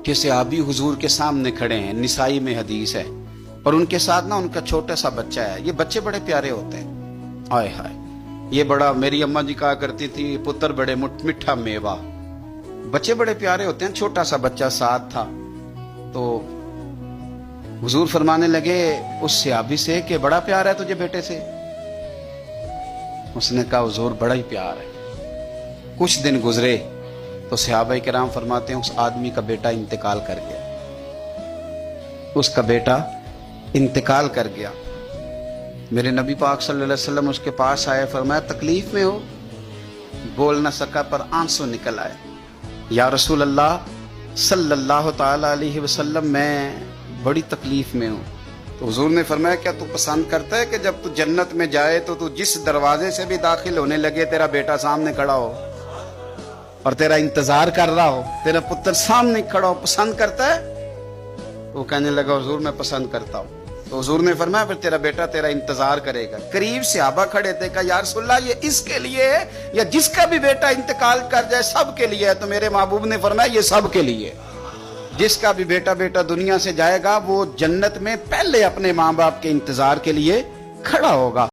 کہ صحابی حضور کے سامنے کھڑے ہیں، نسائی میں حدیث ہے، اور ان کے ساتھ نا ان کا چھوٹا سا بچہ ہے۔ یہ بچے بڑے پیارے ہوتے ہیں، آئے ہائے، یہ بڑا، میری اماں جی کہا کرتی تھی پتر بڑے میٹھا میوہ، بچے بڑے پیارے ہوتے ہیں۔ چھوٹا سا بچہ ساتھ تھا، تو حضور فرمانے لگے اس صحابی سے کہ بڑا پیار ہے تجھے بیٹے سے؟ اس نے کہا حضور بڑا ہی پیار ہے۔ کچھ دن گزرے تو صحابہ کرام فرماتے ہیں اس آدمی کا بیٹا انتقال کر گیا، اس کا بیٹا انتقال کر گیا۔ میرے نبی پاک صلی اللہ علیہ وسلم اس کے پاس آئے، فرمایا تکلیف میں ہو؟ بول نہ سکا پر آنسو نکل آئے۔ یا رسول اللہ صلی اللہ تعالی علیہ وسلم میں بڑی تکلیف میں ہوں۔ تو حضور نے فرمایا کیا تو پسند کرتا ہے کہ جب تو جنت میں جائے تو تو جس دروازے سے بھی داخل ہونے لگے تیرا بیٹا سامنے کھڑا ہو اور تیرا انتظار کر رہا ہو، تیرا پتر سامنے کھڑا ہو، پسند کرتا ہے؟ تو وہ کہنے لگا حضور میں پسند کرتا ہوں۔ تو حضور نے فرمایا پھر تیرا بیٹا تیرا انتظار کرے گا۔ قریب صحابہ کھڑے تھے، کہا یا رسول اللہ یہ اس کے لیے ہے یا جس کا بھی بیٹا انتقال کر جائے سب کے لیے ہے؟ تو میرے محبوب نے فرمایا یہ سب کے لیے، جس کا بھی بیٹا دنیا سے جائے گا وہ جنت میں پہلے اپنے ماں باپ کے انتظار کے لیے کھڑا ہوگا۔